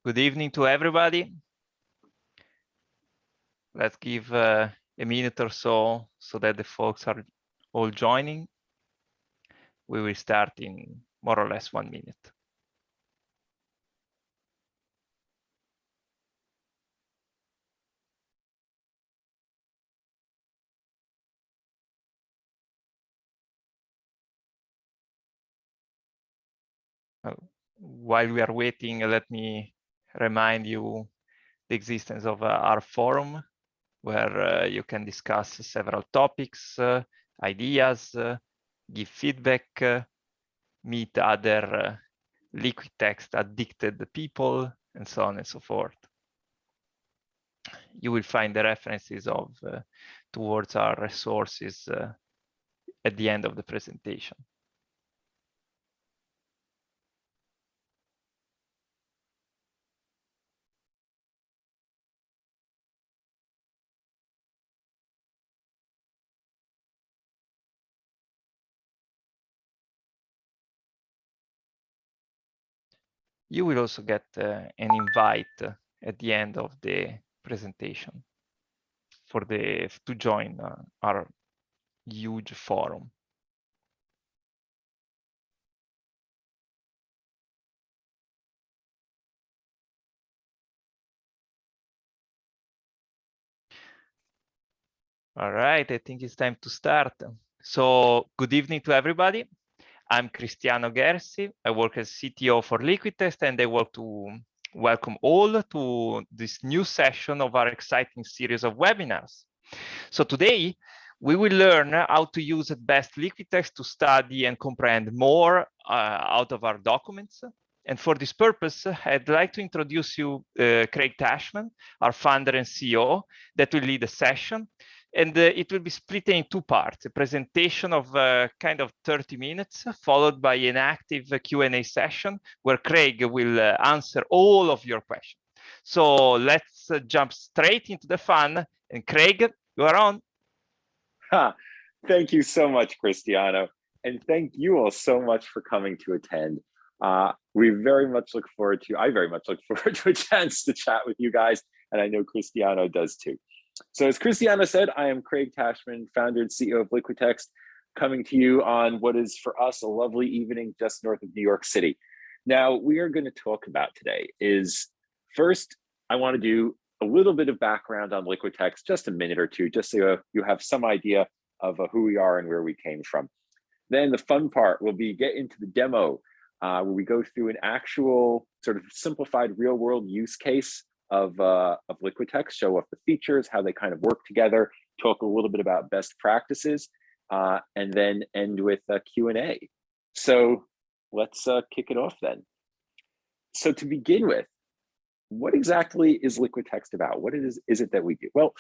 Good evening to everybody. Let's give a minute or so that the folks are all joining. We will start in more or less 1 minute. While we are waiting, let me remind you the existence of our forum, where you can discuss several topics, ideas, give feedback, meet other LiquidText addicted people, and so on and so forth. You will find the references towards our resources at the end of the presentation. You will also get an invite at the end of the presentation to join our huge forum. All right, I think it's time to start. So good evening to everybody. I'm Cristiano Gersi. I work as CTO for LiquidText, and I want to welcome all to this new session of our exciting series of webinars. So today, we will learn how to use at best LiquidText to study and comprehend more out of our documents. And for this purpose, I'd like to introduce you Craig Tashman, our founder and CEO, that will lead the session. And it will be split in two parts, a presentation of kind of 30 minutes, followed by an active Q&A session where Craig will answer all of your questions. So let's jump straight into the fun. And Craig, you are on. Thank you so much, Cristiano. And thank you all so much for coming to attend. I very much look forward to a chance to chat with you guys. And I know Cristiano does too. So as Cristiano said, I am Craig Tashman, founder and CEO of LiquidText, coming to you on what is for us a lovely evening just north of New York City. Now, we are going to talk about today is first, I want to do a little bit of background on LiquidText, just a minute or two, just so you have some idea of who we are and where we came from. Then the fun part will be get into the demo, where we go through an actual sort of simplified real world use case of LiquidText, show off the features, how they kind of work together, talk a little bit about best practices, and then end with a Q&A. So let's kick it off then. So to begin with, what exactly is LiquidText about? What is it that we do? Well,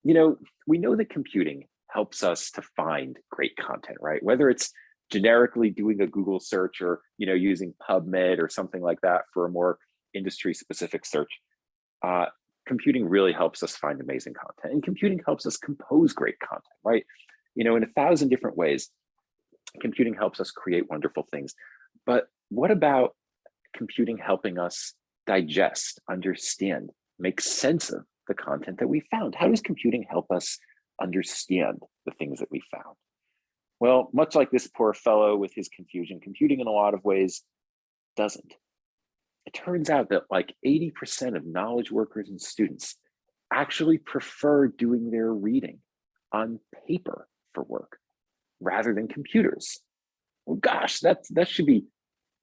you know, we know that computing helps us to find great content, right? Whether it's generically doing a Google search or, you know, using PubMed or something like that for a more industry-specific search. Computing really helps us find amazing content, and computing helps us compose great content, right? You know, in 1,000 different ways, computing helps us create wonderful things. But what about computing helping us digest, understand, make sense of the content that we found? How does computing help us understand the things that we found? Well, much like this poor fellow with his confusion, computing in a lot of ways doesn't. It turns out that like 80% of knowledge workers and students actually prefer doing their reading on paper for work rather than computers. Well, gosh, that should be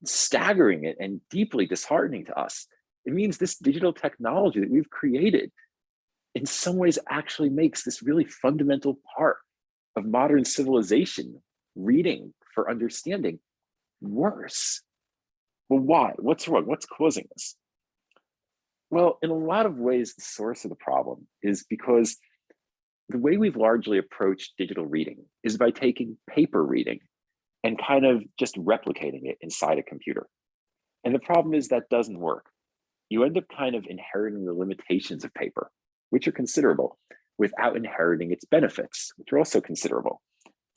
staggering and deeply disheartening to us. It means this digital technology that we've created in some ways actually makes this really fundamental part of modern civilization, reading for understanding, worse. Well, why? What's wrong? What's causing this? Well, in a lot of ways, the source of the problem is because the way we've largely approached digital reading is by taking paper reading and kind of just replicating it inside a computer. And the problem is that doesn't work. You end up kind of inheriting the limitations of paper, which are considerable, without inheriting its benefits, which are also considerable.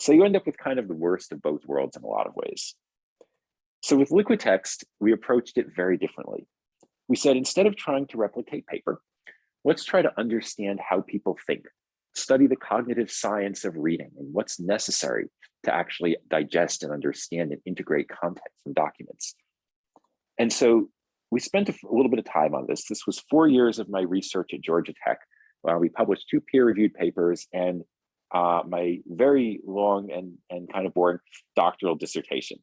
So you end up with kind of the worst of both worlds in a lot of ways. So with LiquidText, we approached it very differently. we said, instead of trying to replicate paper, let's try to understand how people think, study the cognitive science of reading and what's necessary to actually digest and understand and integrate content from documents. And so we spent a little bit of time on this. This was 4 years of my research at Georgia Tech. We published 2 peer-reviewed papers and my very long and kind of boring doctoral dissertation.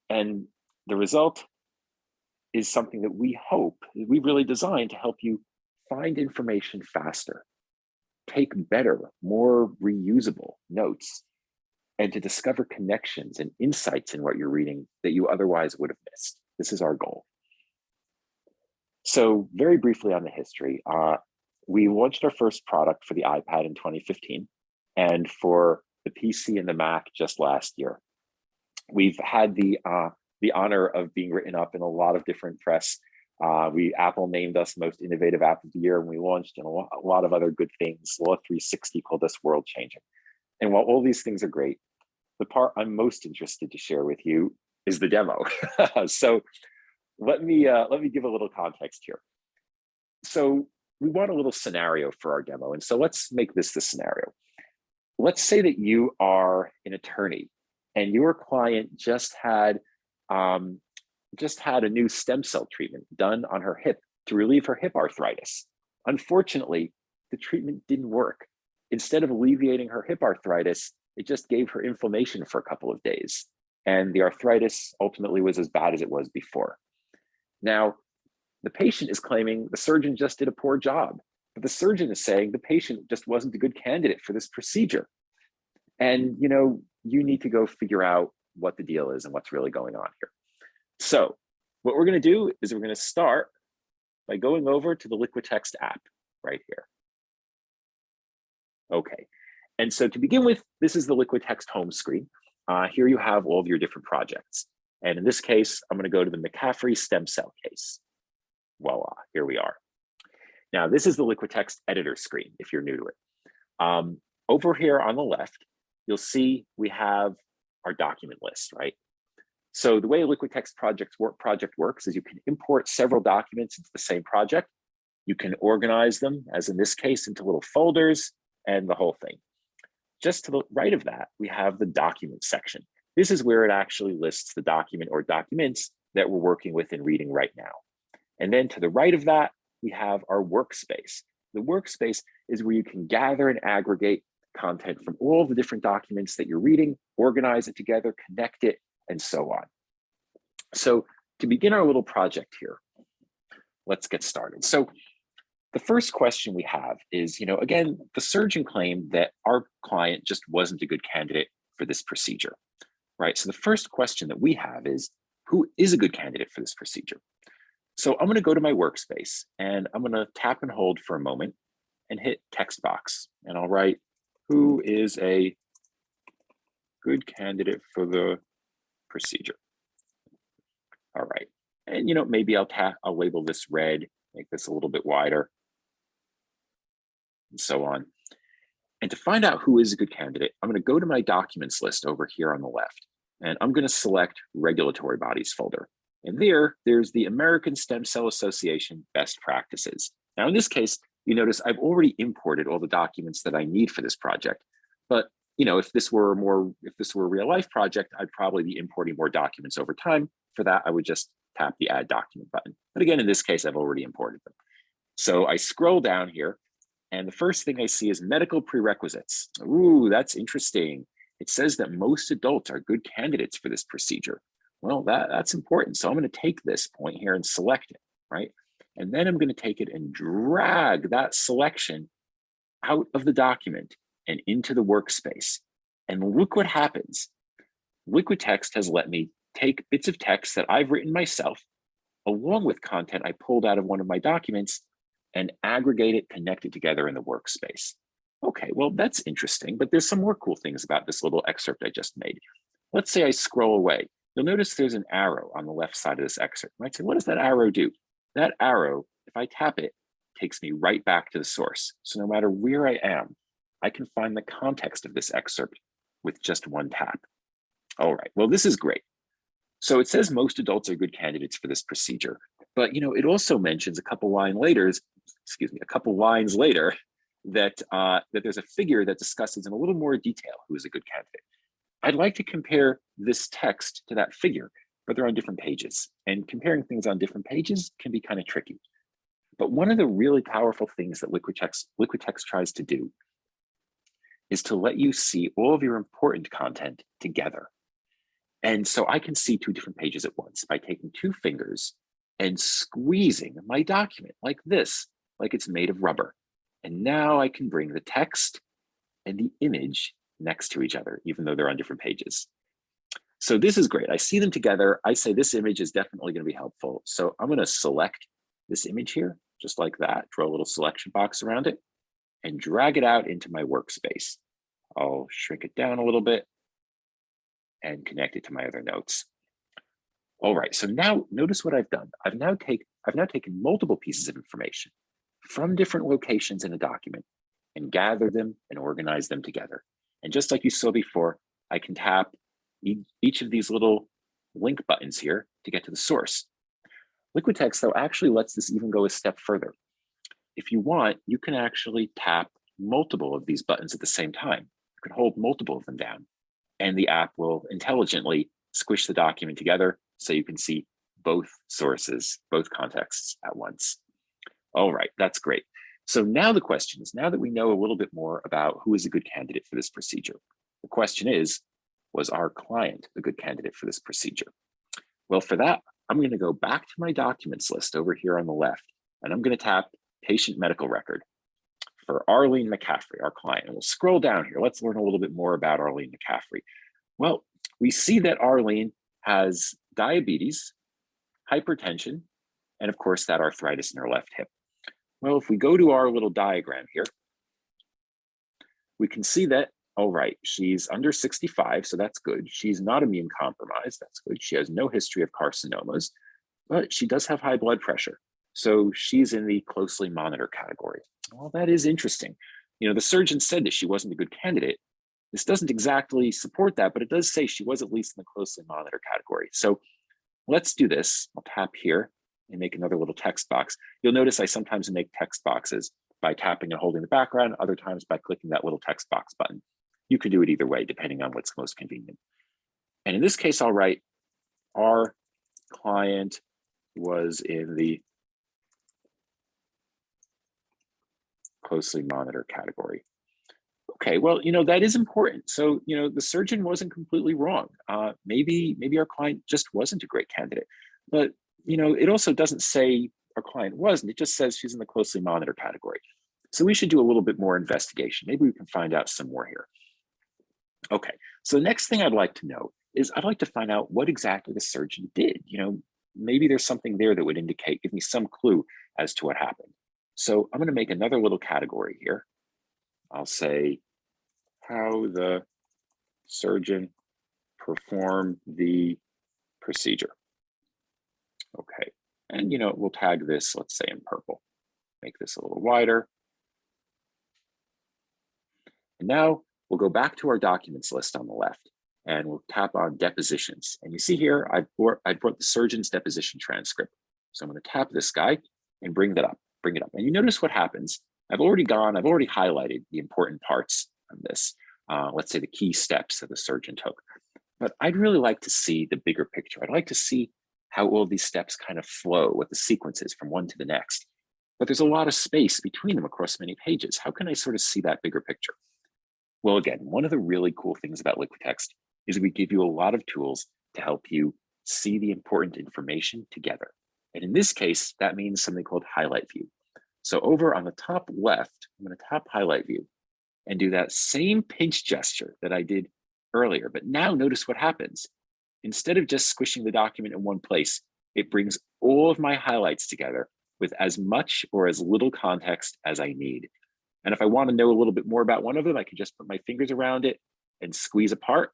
And the result is something that we hope, we really designed to help you find information faster, take better, more reusable notes, and to discover connections and insights in what you're reading that you otherwise would have missed. This is our goal. So very briefly on the history, we launched our first product for the iPad in 2015 and for the PC and the Mac just last year. We've had the honor of being written up in a lot of different press. Apple named us most innovative app of the year, and we launched in a lot of other good things. Law 360 called us world changing. And while all these things are great, the part I'm most interested to share with you is the demo. So let me give a little context here. So we want a little scenario for our demo. And so let's make this the scenario. Let's say that you are an attorney and your client just had a new stem cell treatment done on her hip to relieve her hip arthritis. Unfortunately, the treatment didn't work. Instead of alleviating her hip arthritis, it just gave her inflammation for a couple of days. And the arthritis ultimately was as bad as it was before. Now, the patient is claiming the surgeon just did a poor job, but the surgeon is saying the patient just wasn't a good candidate for this procedure. And you need to go figure out what the deal is and what's really going on here. So what we're going to do is we're going to start by going over to the LiquidText app right here. Okay, and so to begin with, this is the LiquidText home screen. Here you have all of your different projects. And in this case, I'm going to go to the McCaffrey stem cell case. Voila, here we are. Now, this is the LiquidText editor screen, if you're new to it. Over here on the left, you'll see we have our document list, right? So the way a LiquidText project works is you can import several documents into the same project. You can organize them, as in this case, into little folders and the whole thing. Just to the right of that, we have the document section. This is where it actually lists the document or documents that we're working with and reading right now. And then to the right of that, we have our workspace. The workspace is where you can gather and aggregate content from all the different documents that you're reading, organize it together, connect it, and so on. So to begin our little project here, let's get started. So the first question we have is, again, the surgeon claimed that our client just wasn't a good candidate for this procedure, right? So the first question that we have is, who is a good candidate for this procedure? So I'm going to go to my workspace and I'm going to tap and hold for a moment and hit text box. And I'll write, who is a good candidate for the procedure? All right. And, maybe I'll label this red, make this a little bit wider, and so on. And to find out who is a good candidate, I'm going to go to my documents list over here on the left, and I'm going to select regulatory bodies folder. And there's the American Stem Cell Association best practices. Now, in this case, you notice I've already imported all the documents that I need for this project. But if this were a real life project, I'd probably be importing more documents over time. For that, I would just tap the Add Document button. But again, in this case, I've already imported them. So I scroll down here, and the first thing I see is medical prerequisites. Ooh, that's interesting. It says that most adults are good candidates for this procedure. Well, that's important. So I'm going to take this point here and select it, right? And then I'm going to take it and drag that selection out of the document and into the workspace. And look what happens. LiquidText has let me take bits of text that I've written myself, along with content I pulled out of one of my documents, and aggregate it, connect it together in the workspace. Okay, well, that's interesting, but there's some more cool things about this little excerpt I just made. Let's say I scroll away. You'll notice there's an arrow on the left side of this excerpt. You might say, what does that arrow do? That arrow, if I tap it, takes me right back to the source. So no matter where I am, I can find the context of this excerpt with just one tap. All right, well, this is great. So it says most adults are good candidates for this procedure. But it also mentions a couple lines later, that that there's a figure that discusses in a little more detail who is a good candidate. I'd like to compare this text to that figure, but they're on different pages, and comparing things on different pages can be kind of tricky. But one of the really powerful things that LiquidText tries to do is to let you see all of your important content together. And so I can see two different pages at once by taking two fingers and squeezing my document like this, like it's made of rubber. And now I can bring the text and the image next to each other, even though they're on different pages. So this is great. I see them together. I say this image is definitely going to be helpful. So I'm going to select this image here, just like that, draw a little selection box around it, and drag it out into my workspace. I'll shrink it down a little bit and connect it to my other notes. All right, so now notice what I've done. I've now taken multiple pieces of information from different locations in a document and gathered them and organized them together. And just like you saw before, I can tap each of these little link buttons here to get to the source. LiquidText, though, actually lets this even go a step further. If you want, you can actually tap multiple of these buttons at the same time. You can hold multiple of them down, and the app will intelligently squish the document together so you can see both sources, both contexts at once. All right, that's great. So now the question is, now that we know a little bit more about who is a good candidate for this procedure, the question is, was our client a good candidate for this procedure? Well, for that, I'm going to go back to my documents list over here on the left, and I'm going to tap patient medical record for Arlene McCaffrey, our client. And we'll scroll down here. Let's learn a little bit more about Arlene McCaffrey. Well, we see that Arlene has diabetes, hypertension, and of course that arthritis in her left hip. Well, if we go to our little diagram here, we can see that, all right, she's under 65, so that's good. She's not immune compromised, that's good. She has no history of carcinomas, but she does have high blood pressure. So she's in the closely monitored category. Well, that is interesting. The surgeon said that she wasn't a good candidate. This doesn't exactly support that, but it does say she was at least in the closely monitored category. So let's do this. I'll tap here and make another little text box. You'll notice I sometimes make text boxes by tapping and holding the background, other times by clicking that little text box button. You can do it either way, depending on what's most convenient. And in this case, I'll write, our client was in the closely monitored category. Okay, well, that is important. So, the surgeon wasn't completely wrong. Maybe our client just wasn't a great candidate, but, it also doesn't say our client wasn't, it just says she's in the closely monitored category. So we should do a little bit more investigation. Maybe we can find out some more here. Okay, so the next thing I'd like to know is I'd like to find out what exactly the surgeon did. Maybe there's something there that would give me some clue as to what happened. So I'm going to make another little category here. I'll say how the surgeon performed the procedure. Okay, and we'll tag this, let's say in purple. Make this a little wider. And now we'll go back to our documents list on the left, and we'll tap on depositions. And you see here, I brought the surgeon's deposition transcript. So I'm going to tap this guy and bring it up. And you notice what happens. I've already highlighted the important parts of this. Let's say the key steps that the surgeon took. But I'd really like to see the bigger picture. I'd like to see how all these steps kind of flow, what the sequence is from one to the next. But there's a lot of space between them across many pages. How can I sort of see that bigger picture? Well, again, one of the really cool things about LiquidText is we give you a lot of tools to help you see the important information together. And in this case, that means something called highlight view. So over on the top left, I'm going to tap highlight view and do that same pinch gesture that I did earlier. But now notice what happens. Instead of just squishing the document in one place, it brings all of my highlights together with as much or as little context as I need. And if I want to know a little bit more about one of them, I can just put my fingers around it and squeeze apart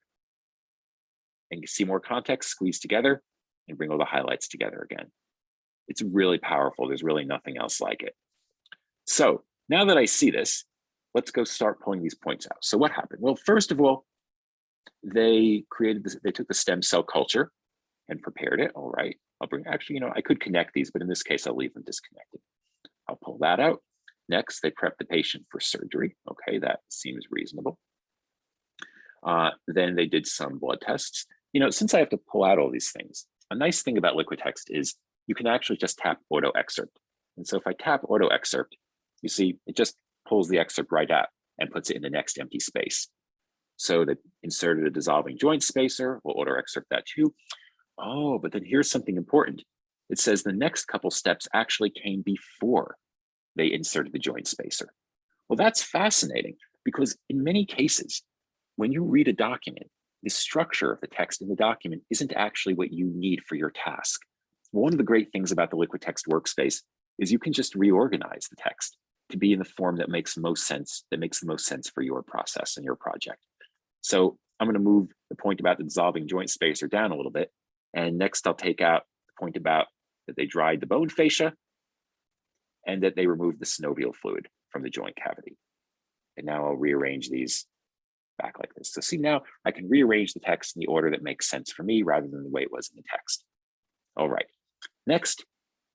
and see more context, squeeze together, and bring all the highlights together again. It's really powerful. There's really nothing else like it. So now that I see this, let's go start pulling these points out. So what happened? Well, first of all, they took the stem cell culture and prepared it. All right. actually, I could connect these, but in this case, I'll leave them disconnected. I'll pull that out. Next, they prep the patient for surgery. Okay, that seems reasonable. Then they did some blood tests. Since I have to pull out all these things, a nice thing about LiquidText is you can actually just tap auto excerpt. And so if I tap auto excerpt, you see it just pulls the excerpt right out and puts it in the next empty space. So they inserted a dissolving joint spacer. We'll auto excerpt that too. Oh, but then here's something important. It says the next couple steps actually came before they inserted the joint spacer. Well, that's fascinating because in many cases, when you read a document, the structure of the text in the document isn't actually what you need for your task. One of the great things about the LiquidText workspace is you can just reorganize the text to be in the form that makes the most sense for your process and your project. So I'm going to move the point about the dissolving joint spacer down a little bit. And next I'll take out the point about that they dried the bone fascia and that they removed the synovial fluid from the joint cavity. And now I'll rearrange these back like this. So see, now I can rearrange the text in the order that makes sense for me rather than the way it was in the text. All right, next,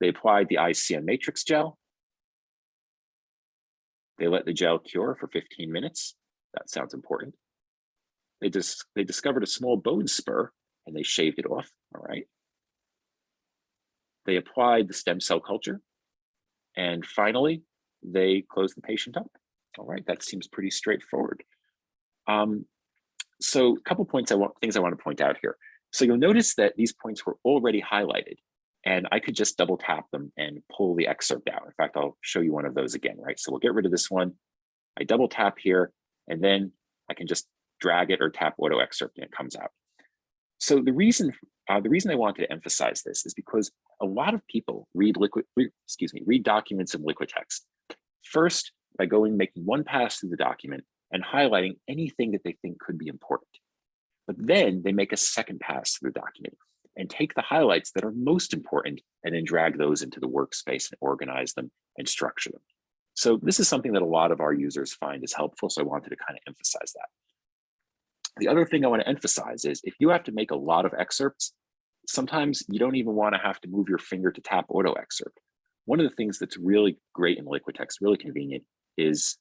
they applied the ICM matrix gel. They let the gel cure for 15 minutes. That sounds important. They discovered a small bone spur and they shaved it off, all right. They applied the stem cell culture. And finally, they closed the patient up. All right, that seems pretty straightforward. So a couple things I want to point out here. So you'll notice that these points were already highlighted and I could just double tap them and pull the excerpt out. In fact, I'll show you one of those again, right? So we'll get rid of this one. I double tap here and then I can just drag it or tap auto excerpt and it comes out. So the reason I wanted to emphasize this is because a lot of people read documents in LiquidText. First, by making one pass through the document and highlighting anything that they think could be important. But then they make a second pass through the document and take the highlights that are most important and then drag those into the workspace and organize them and structure them. So this is something that a lot of our users find is helpful. So I wanted to kind of emphasize that. The other thing I want to emphasize is if you have to make a lot of excerpts, sometimes you don't even want to have to move your finger to tap auto excerpt. One of the things that's really great in LiquidText, really convenient, is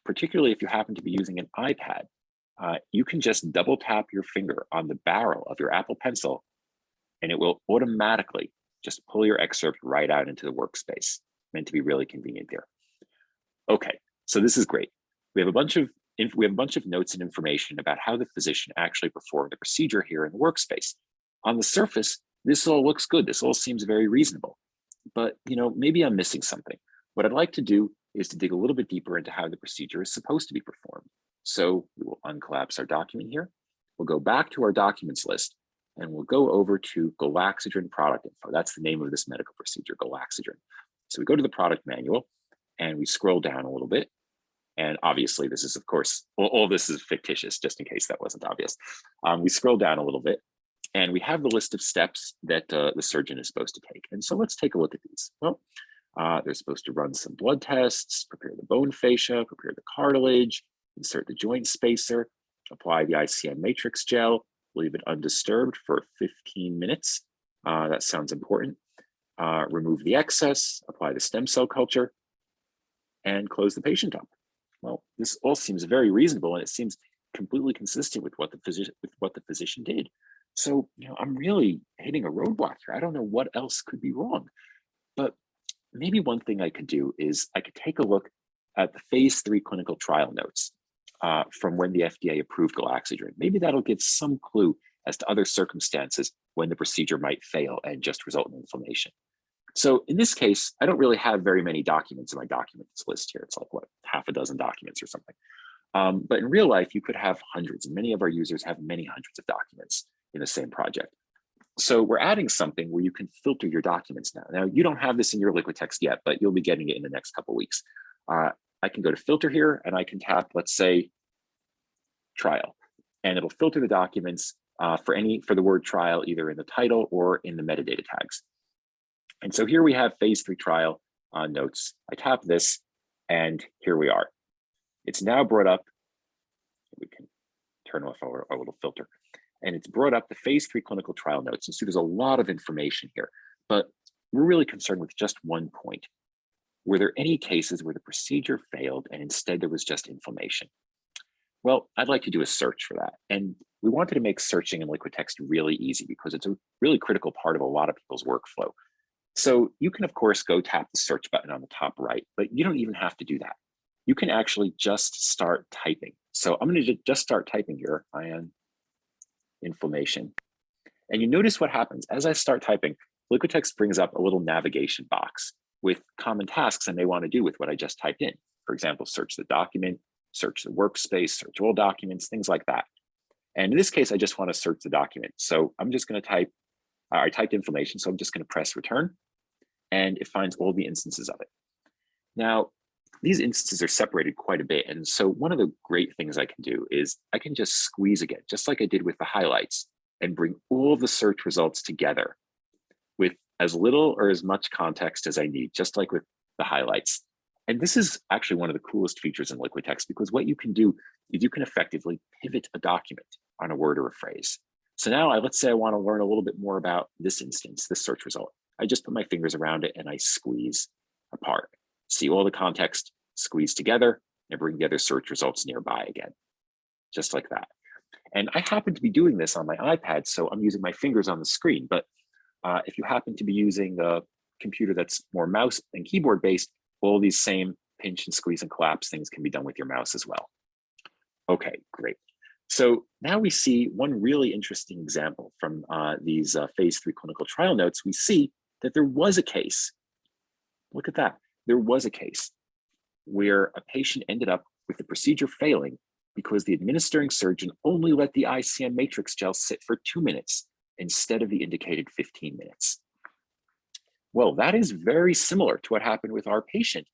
particularly if you happen to be using an iPad, you can just double tap your finger on the barrel of your Apple Pencil and it will automatically just pull your excerpt right out into the workspace. Meant to be really convenient there. Okay, so this is great. We have a bunch of notes and information about how the physician actually performed the procedure here in the workspace. On the surface, this all looks good. This all seems very reasonable, but maybe I'm missing something. What I'd like to do is to dig a little bit deeper into how the procedure is supposed to be performed. So we will uncollapse our document here. We'll go back to our documents list and we'll go over to Galaxidrin product info. That's the name of this medical procedure, Galaxidrin. So we go to the product manual and we scroll down a little bit. And obviously this is, of course, all this is fictitious, just in case that wasn't obvious. We scroll down a little bit and we have the list of steps that the surgeon is supposed to take. And so let's take a look at these. Well, they're supposed to run some blood tests, prepare the bone fascia, prepare the cartilage, insert the joint spacer, apply the ICM matrix gel, leave it undisturbed for 15 minutes. That sounds important. Remove the excess, apply the stem cell culture, and close the patient up. Well, this all seems very reasonable and it seems completely consistent with what the physician did. So, I'm really hitting a roadblock here. I don't know what else could be wrong, but maybe one thing I could do is I could take a look at the phase 3 clinical trial notes from when the FDA approved Galaxidrin. Maybe that'll give some clue as to other circumstances when the procedure might fail and just result in inflammation. So in this case, I don't really have very many documents in my documents list here. It's like, what, half a dozen documents or something. But in real life, you could have hundreds, and many of our users have many hundreds of documents in the same project. So we're adding something where you can filter your documents now. Now, you don't have this in your LiquidText yet, but you'll be getting it in the next couple of weeks. I can go to filter here and I can tap, let's say, trial, and it'll filter the documents for the word trial, either in the title or in the metadata tags. And so here we have phase 3 trial notes. I tap this and here we are. It's now brought up, we can turn off our little filter, and it's brought up the phase 3 clinical trial notes. And so there's a lot of information here. but we're really concerned with just one point. Were there any cases where the procedure failed and instead there was just inflammation? Well, I'd like to do a search for that. And we wanted to make searching in LiquidText really easy because it's a really critical part of a lot of people's workflow. So you can, of course, go tap the search button on the top right, but you don't even have to do that. You can actually just start typing. So I'm going to just start typing here, ion inflammation. And you notice what happens. As I start typing, LiquidText brings up a little navigation box with common tasks I may want to do with what I just typed in. For example, search the document, search the workspace, search all documents, things like that. And in this case, I just want to search the document. So I'm just going to type, I typed inflammation, so I'm just going to press return, and it finds all the instances of it. Now, these instances are separated quite a bit. And so one of the great things I can do is I can just squeeze again, just like I did with the highlights, and bring all of the search results together with as little or as much context as I need, just like with the highlights. And this is actually one of the coolest features in LiquidText, because what you can do is you can effectively pivot a document on a word or a phrase. So now let's say I want to learn a little bit more about this instance, this search result. I just put my fingers around it and I squeeze apart. See all the context squeezed together and bring the other search results nearby again, just like that. And I happen to be doing this on my iPad, so I'm using my fingers on the screen. But if you happen to be using a computer that's more mouse and keyboard based, all these same pinch and squeeze and collapse things can be done with your mouse as well. Okay, great. So now we see one really interesting example from these phase 3 clinical trial notes. We see that there was a case. Look at that. There was a case where a patient ended up with the procedure failing because the administering surgeon only let the ICM matrix gel sit for 2 minutes instead of the indicated 15 minutes. Well, that is very similar to what happened with our patient,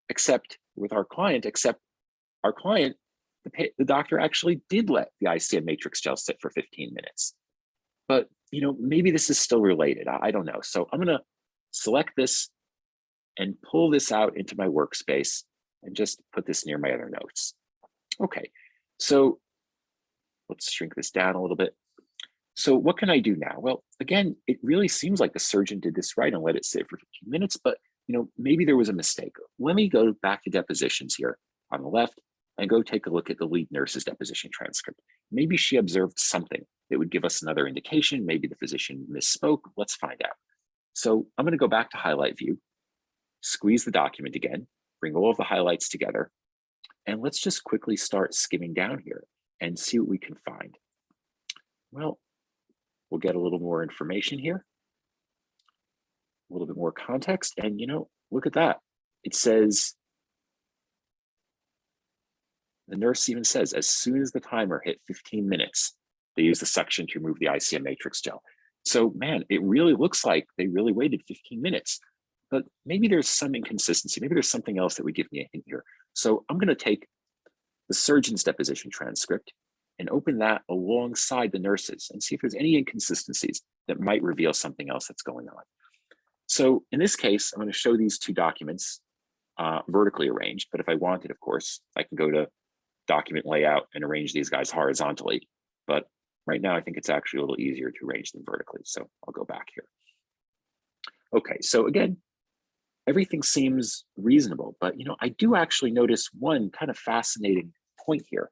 except with our client, the doctor actually did let the ICM matrix gel sit for 15 minutes. But maybe this is still related. I don't know. So I'm going to select this and pull this out into my workspace and just put this near my other notes. Okay, so let's shrink this down a little bit. So what can I do now? Well, again, it really seems like the surgeon did this right and let it sit for 15 minutes, but maybe there was a mistake. Let me go back to depositions here on the left and go take a look at the lead nurse's deposition transcript. Maybe she observed something that would give us another indication. Maybe the physician misspoke. Let's find out. So I'm going to go back to highlight view, squeeze the document again, bring all of the highlights together, and let's just quickly start skimming down here and see what we can find. Well, we'll get a little more information here, a little bit more context, and look at that. It says, the nurse even says, as soon as the timer hit 15 minutes, they use the suction to remove the ICM matrix gel. So man, it really looks like they really waited 15 minutes, but maybe there's some inconsistency. Maybe there's something else that would give me a hint here. So I'm going to take the surgeon's deposition transcript and open that alongside the nurses and see if there's any inconsistencies that might reveal something else that's going on. So in this case, I'm going to show these two documents vertically arranged, but if I wanted, of course, I can go to document layout and arrange these guys horizontally. But right now, I think it's actually a little easier to arrange them vertically. So I'll go back here. Okay, so again, everything seems reasonable, but I do actually notice one kind of fascinating point here.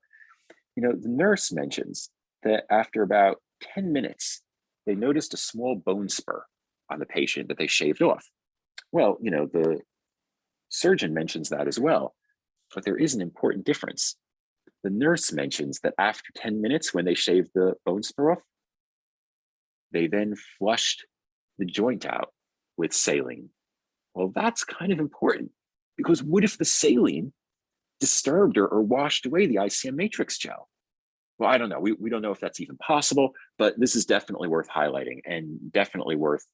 The nurse mentions that after about 10 minutes, they noticed a small bone spur on the patient that they shaved off. Well, the surgeon mentions that as well, but there is an important difference. The nurse mentions that after 10 minutes, when they shaved the bone spur off, they then flushed the joint out with saline. Well, that's kind of important, because what if the saline disturbed or washed away the ICM matrix gel? Well, I don't know. We don't know if that's even possible, but this is definitely worth highlighting and definitely worth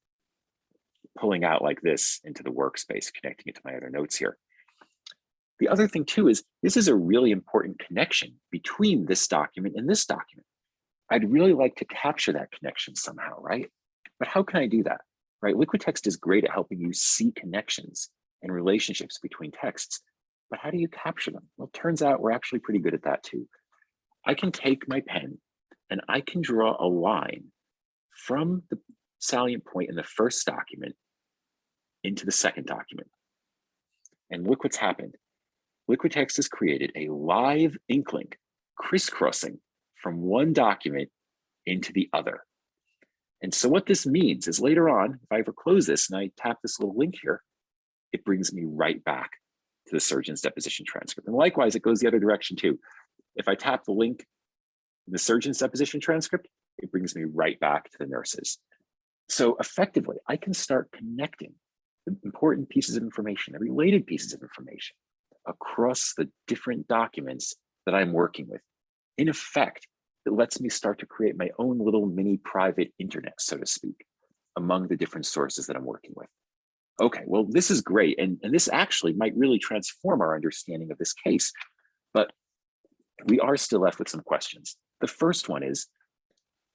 pulling out like this into the workspace, connecting it to my other notes here. The other thing too is this is a really important connection between this document and this document. I'd really like to capture that connection somehow, right? But how can I do that, right? LiquidText is great at helping you see connections and relationships between texts, but how do you capture them? Well, it turns out we're actually pretty good at that too. I can take my pen and I can draw a line from the salient point in the first document into the second document. And look what's happened. LiquidText has created a live ink link crisscrossing from one document into the other. And so what this means is later on, if I ever close this and I tap this little link here, it brings me right back to the surgeon's deposition transcript. And likewise, it goes the other direction too. If I tap the link in the surgeon's deposition transcript, it brings me right back to the nurses. So effectively, I can start connecting the important pieces of information, the related pieces of information across the different documents that I'm working with. In effect, it lets me start to create my own little mini private internet, so to speak, among the different sources that I'm working with. Okay, well, this is great. And this actually might really transform our understanding of this case, but we are still left with some questions. The first one is,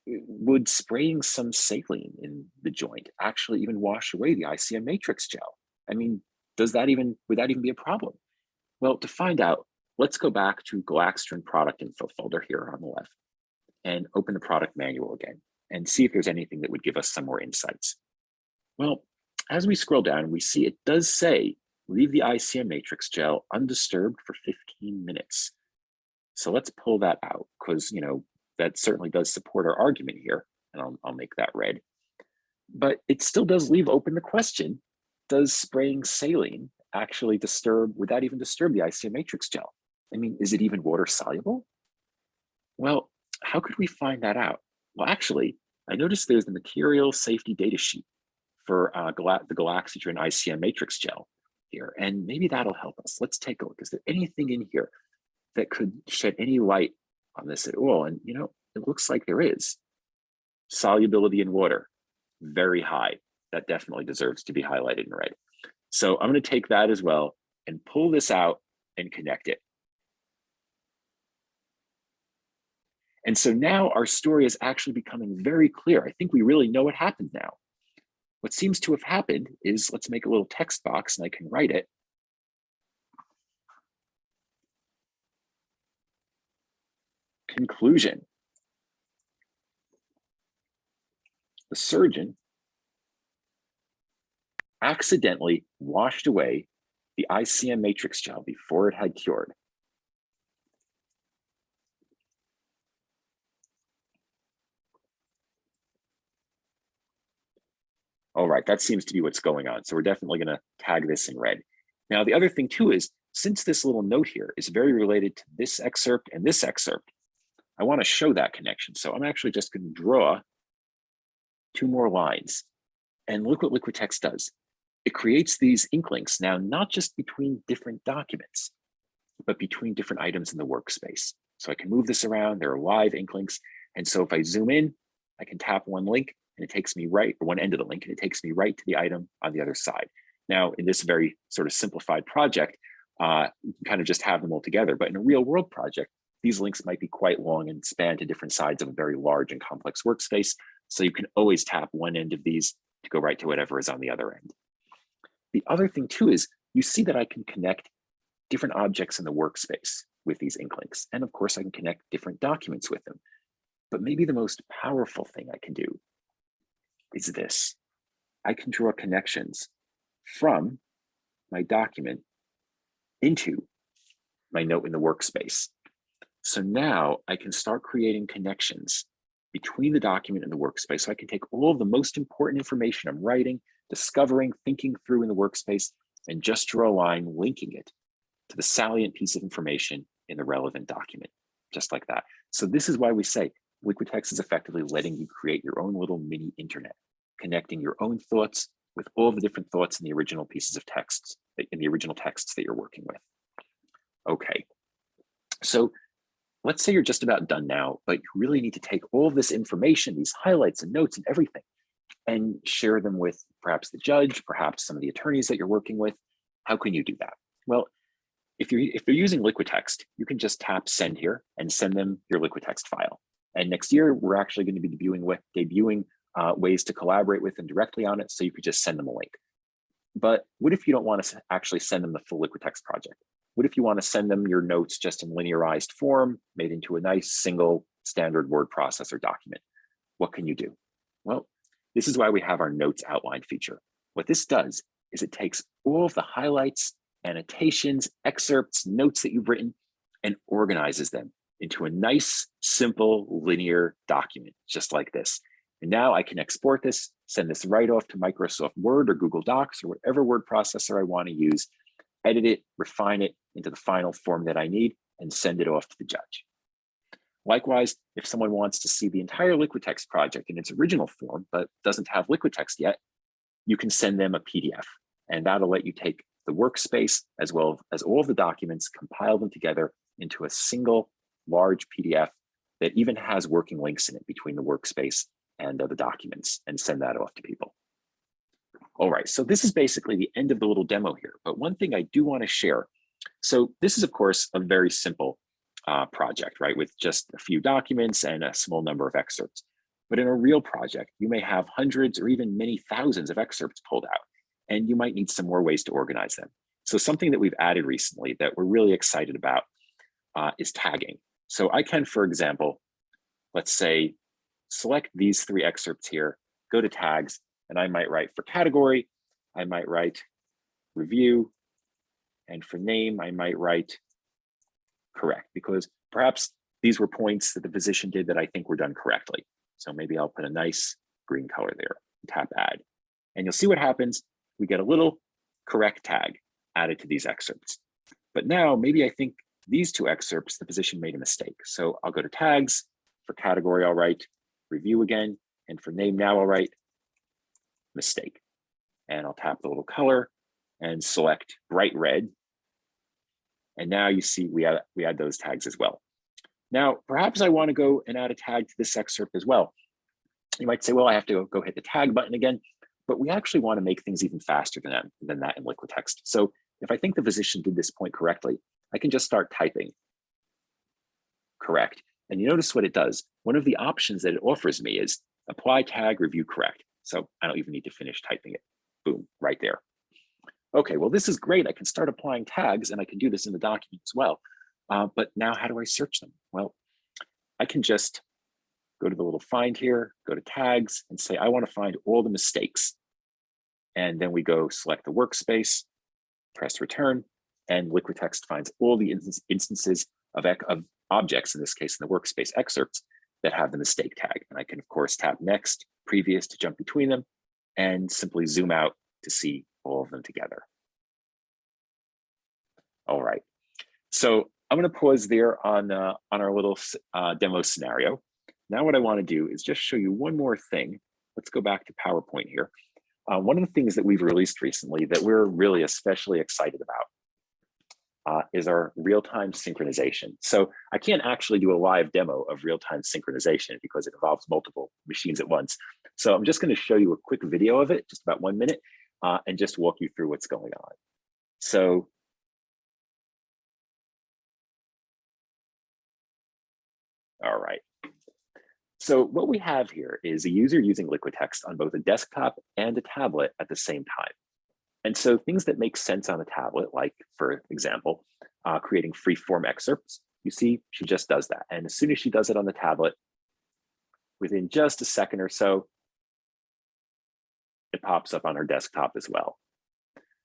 would spraying some saline in the joint actually even wash away the ICM matrix gel? I mean, would that even be a problem? Well, to find out, let's go back to Galaxtrin product info folder here on the left and open the product manual again and see if there's anything that would give us some more insights. Well, as we scroll down, we see it does say, leave the ICM matrix gel undisturbed for 15 minutes. So let's pull that out because, you know, that certainly does support our argument here, and I'll make that red. But it still does leave open the question, does spraying saline actually would that even disturb the ICM matrix gel? I mean, is it even water soluble? Well, how could we find that out? Well, actually, I noticed there's the material safety data sheet for the Galaxtrin ICM matrix gel here, and maybe that'll help us. Let's take a look. Is there anything in here that could shed any light on this at all? And you know, it looks like there is. Solubility in water, very high. That definitely deserves to be highlighted in red. So I'm going to take that as well and pull this out and connect it. And so now our story is actually becoming very clear. I think we really know what happened now. What seems to have happened is, let's make a little text box and I can write it. Conclusion. The surgeon accidentally washed away the ICM matrix gel before it had cured. All right, that seems to be what's going on. So we're definitely going to tag this in red. Now, the other thing too is, since this little note here is very related to this excerpt and this excerpt, I want to show that connection. So I'm actually just going to draw 2 more lines. And look what LiquidText does. It creates these ink links now, not just between different documents, but between different items in the workspace. So I can move this around. There are live ink links. And so if I zoom in, I can tap one link and it takes me right, or one end of the link, and it takes me right to the item on the other side. Now, in this very sort of simplified project, you can kind of just have them all together. But in a real world project, these links might be quite long and span to different sides of a very large and complex workspace. So you can always tap one end of these to go right to whatever is on the other end. The other thing too is, you see that I can connect different objects in the workspace with these ink links. And of course, I can connect different documents with them. But maybe the most powerful thing I can do is this. I can draw connections from my document into my note in the workspace. So now I can start creating connections between the document and the workspace. So I can take all of the most important information I'm writing, discovering, thinking through in the workspace, and just draw a line linking it to the salient piece of information in the relevant document, just like that. So this is why we say LiquidText is effectively letting you create your own little mini internet, connecting your own thoughts with all the different thoughts in the original pieces of text, in the original texts that you're working with. Okay, so let's say you're just about done now, but you really need to take all of this information, these highlights and notes and everything, and share them with perhaps the judge, perhaps some of the attorneys that you're working with. How can you do that? Well, if you're using LiquidText, you can just tap send here and send them your LiquidText file. And next year, we're actually going to be debuting ways to collaborate with them directly on it, so you could just send them a link. But what if you don't want to actually send them the full LiquidText project? What if you want to send them your notes just in linearized form, made into a nice single standard word processor document? What can you do? Well, This is why we have our notes outline feature. What this does is it takes all of the highlights, annotations, excerpts, notes that you've written, and organizes them into a nice, simple, linear document, just like this. And now I can export this, send this right off to Microsoft Word or Google Docs or whatever word processor I want to use, edit it, refine it into the final form that I need, and send it off to the judge. Likewise, if someone wants to see the entire LiquidText project in its original form, but doesn't have LiquidText yet, you can send them a PDF, and that'll let you take the workspace as well as all of the documents, compile them together into a single large PDF that even has working links in it between the workspace and the documents, and send that off to people. All right, so this is basically the end of the little demo here, but one thing I do want to share. So this is, of course, a very simple project, right, with just a few documents and a small number of excerpts. But in a real project, you may have hundreds or even many thousands of excerpts pulled out, and you might need some more ways to organize them. So something that we've added recently that we're really excited about is tagging. So I can, for example, let's say, select these 3 excerpts here, go to tags, and I might write for category, I might write review, and for name, I might write correct, because perhaps these were points that the physician did that I think were done correctly. So maybe I'll put a nice green color there, tap add. And you'll see what happens. We get a little correct tag added to these excerpts. But now maybe I think these 2 excerpts, the physician made a mistake. So I'll go to tags, for category, I'll write review again, and for name now I'll write mistake. And I'll tap the little color and select bright red. And now you see we add those tags as well. Now, perhaps I want to go and add a tag to this excerpt as well. You might say, well, I have to go hit the tag button again, but we actually want to make things even faster than that in LiquidText. So if I think the physician did this point correctly, I can just start typing correct. And you notice what it does. One of the options that it offers me is apply tag review correct. So I don't even need to finish typing it. Boom, right there. Okay, well, this is great. I can start applying tags, and I can do this in the document as well. But now how do I search them? Well, I can just go to the little find here, go to tags, and say, I want to find all the mistakes. And then we go select the workspace, press return, and LiquidText finds all the instances of objects, in this case, in the workspace excerpts, that have the mistake tag. And I can, of course, tap next, previous to jump between them, and simply zoom out to see all of them together. All right, so I'm going to pause there on our little demo scenario. Now what I want to do is just show you one more thing. Let's go back to PowerPoint here. One of the things that we've released recently that we're really especially excited about is our real-time synchronization. So I can't actually do a live demo of real-time synchronization because it involves multiple machines at once. So I'm just going to show you a quick video of it, just about 1 minute, and just walk you through what's going on. So all right. So what we have here is a user using LiquidText on both a desktop and a tablet at the same time. And so things that make sense on a tablet, like, for example, creating free-form excerpts, you see she just does that. And as soon as she does it on the tablet, within just a second or so, it pops up on her desktop as well.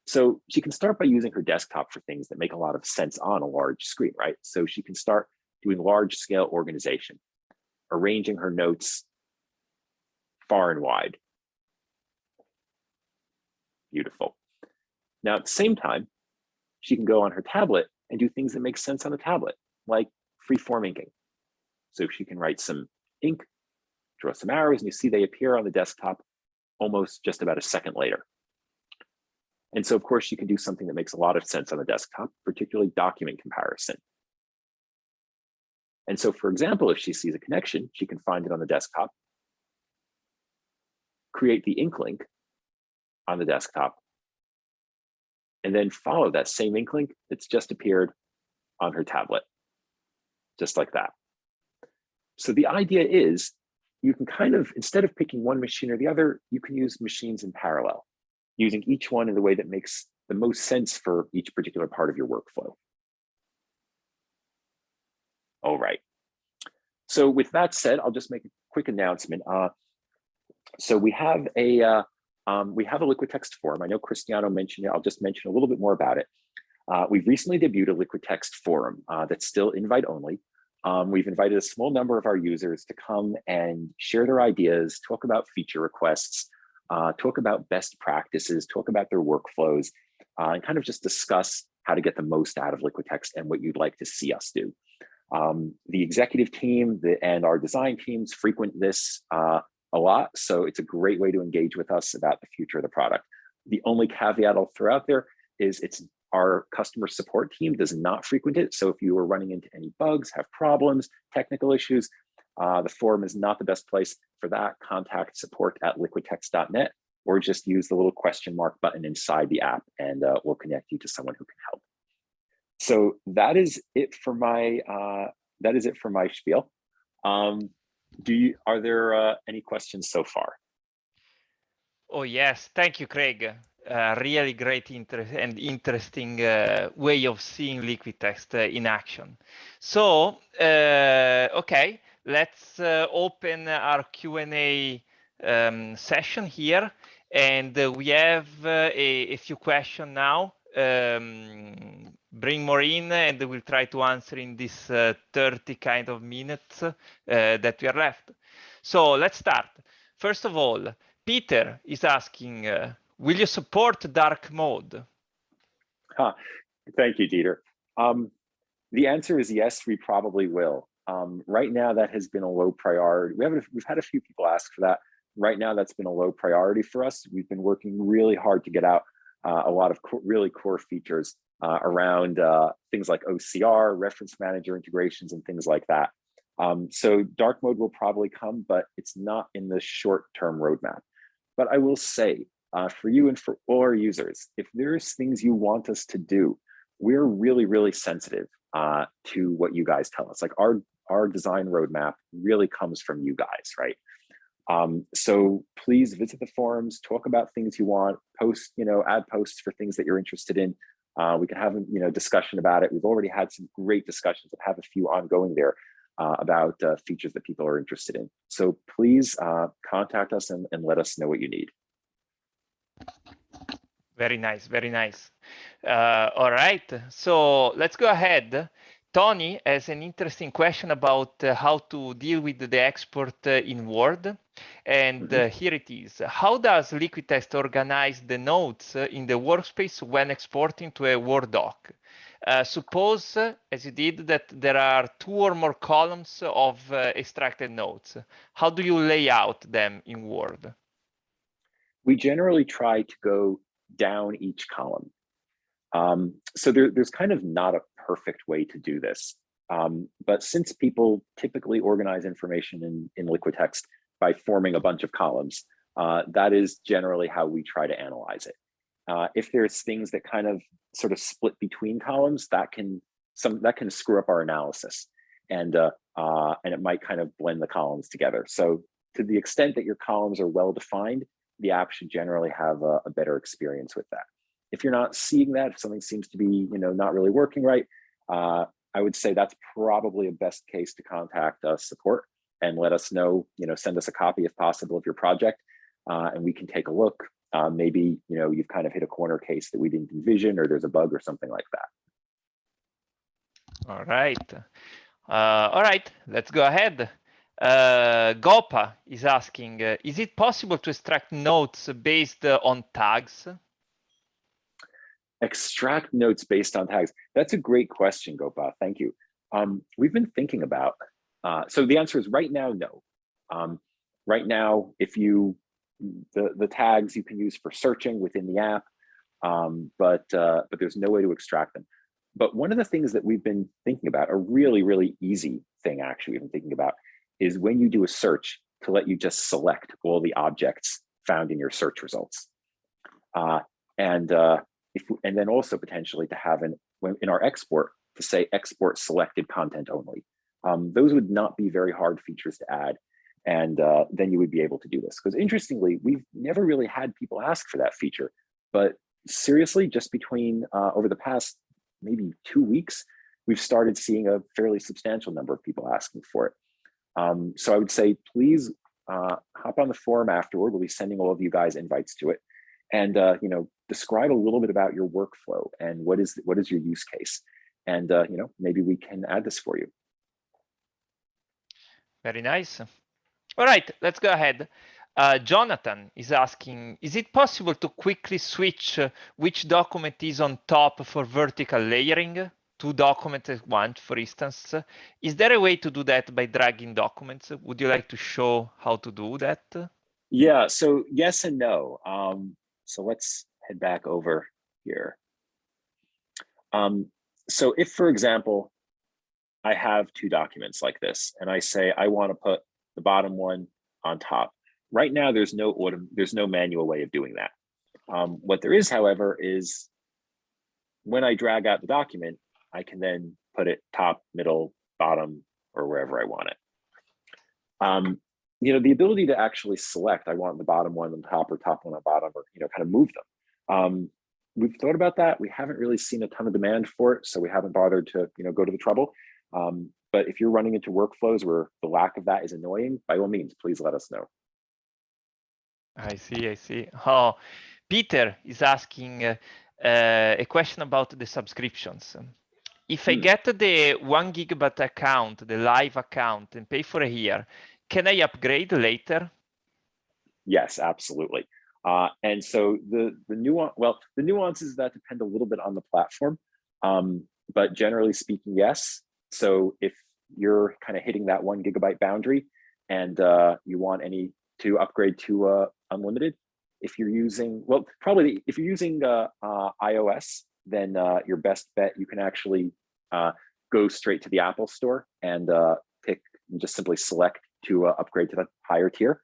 So she can start by using her desktop for things that make a lot of sense on a large screen, right? So she can start doing large-scale organization, arranging her notes far and wide. Beautiful. Now, at the same time, she can go on her tablet and do things that make sense on the tablet, like free-form inking. So she can write some ink, draw some arrows, and you see they appear on the desktop almost just about a second later. And so, of course, she can do something that makes a lot of sense on the desktop, particularly document comparison. And so, for example, if she sees a connection, she can find it on the desktop, create the ink link on the desktop, and then follow that same ink link that's just appeared on her tablet, just like that. So the idea is you can kind of, instead of picking one machine or the other, you can use machines in parallel, using each one in the way that makes the most sense for each particular part of your workflow. All right. So with that said, I'll just make a quick announcement. So we have a LiquidText forum. I know Cristiano mentioned it. I'll just mention a little bit more about it. We've recently debuted a LiquidText forum that's still invite only. We've invited a small number of our users to come and share their ideas, talk about feature requests, talk about best practices, talk about their workflows, and kind of just discuss how to get the most out of LiquidText and what you'd like to see us do. The executive team and our design teams frequent this a lot, so it's a great way to engage with us about the future of the product. The only caveat I'll throw out there is our customer support team does not frequent it. So if you are running into any bugs, have problems, technical issues, the forum is not the best place for that. Contact support@liquidtext.net or just use the little question mark button inside the app and we'll connect you to someone who can help. So that is it for my spiel. Are there any questions so far? Oh yes, thank you, Craig. Really great and interesting way of seeing LiquidText in action. So, okay, let's open our Q&A session here. And we have a few questions now. Bring more in and we'll try to answer in this 30 kind of minutes that we are left. So let's start. First of all, Peter is asking, will you support dark mode? Thank you, Dieter. The answer is yes, we probably will. Right now, that has been a low priority. We've had a few people ask for that. Right now, that's been a low priority for us. We've been working really hard to get out a lot of really core features around things like OCR, reference manager integrations, and things like that. So dark mode will probably come, but it's not in the short-term roadmap. But I will say, for you and for all our users, if there's things you want us to do, we're really, really sensitive to what you guys tell us. Like our design roadmap really comes from you guys, right? So please visit the forums, talk about things you want, post, add posts for things that you're interested in. We can have a discussion about it. We've already had some great discussions and have a few ongoing there about features that people are interested in. So please contact us and let us know what you need. Very nice, very nice. All right, so let's go ahead. Tony has an interesting question about how to deal with the export in Word. And here it is. How does LiquidText organize the notes in the workspace when exporting to a Word doc? Suppose, as you did, that there are 2 or more columns of extracted notes. How do you lay out them in Word? We generally try to go down each column. So there's kind of not a perfect way to do this. But since people typically organize information in LiquidText by forming a bunch of columns, that is generally how we try to analyze it. If there's things that kind of sort of split between columns, that can screw up our analysis, and it might kind of blend the columns together. So to the extent that your columns are well defined, the app should generally have a better experience with that. If you're not seeing that, if something seems to be not really working right, I would say that's probably a best case to contact support and let us know. Send us a copy if possible of your project, and we can take a look. Maybe you've kind of hit a corner case that we didn't envision, or there's a bug or something like that. All right, let's go ahead. Gopa is asking, is it possible to extract notes based on tags? Extract notes based on tags. That's a great question, Gopa. Thank you. We've been thinking about, so the answer is right now, no. Right now, the tags you can use for searching within the app, but there's no way to extract them. But one of the things that we've been thinking about, a really, really easy thing actually we've been thinking about, is when you do a search to let you just select all the objects found in your search results. And then also potentially to have in our export to say export selected content only. Those would not be very hard features to add. And then you would be able to do this. Because interestingly, we've never really had people ask for that feature. But seriously, just between over the past maybe 2 weeks, we've started seeing a fairly substantial number of people asking for it. So I would say, please hop on the forum afterward. We'll be sending all of you guys invites to it, and describe a little bit about your workflow and what is your use case, and maybe we can add this for you. Very nice. All right, let's go ahead. Jonathan is asking, is it possible to quickly switch which document is on top for vertical layering? Two documents at once, for instance. Is there a way to do that by dragging documents? Would you like to show how to do that? Yeah, so yes and no. So let's head back over here. So if, for example, I have two documents like this, and I say I want to put the bottom one on top. Right now, there's no manual way of doing that. What there is, however, is when I drag out the document, I can then put it top, middle, bottom, or wherever I want it. The ability to actually select, I want the bottom one on top or top one on bottom, or kind of move them. We've thought about that. We haven't really seen a ton of demand for it, so we haven't bothered to go to the trouble. But if you're running into workflows where the lack of that is annoying, by all means, please let us know. I see. Oh, Peter is asking a question about the subscriptions. If I get the 1 GB account, the live account, and pay for a year, can I upgrade later? Yes, absolutely. And so the nuances that depend a little bit on the platform, but generally speaking, yes. So if you're kind of hitting that 1 GB boundary and you want to upgrade to unlimited, if you're using, if you're using iOS, then your best bet, you can actually go straight to the Apple Store and just simply select to upgrade to the higher tier.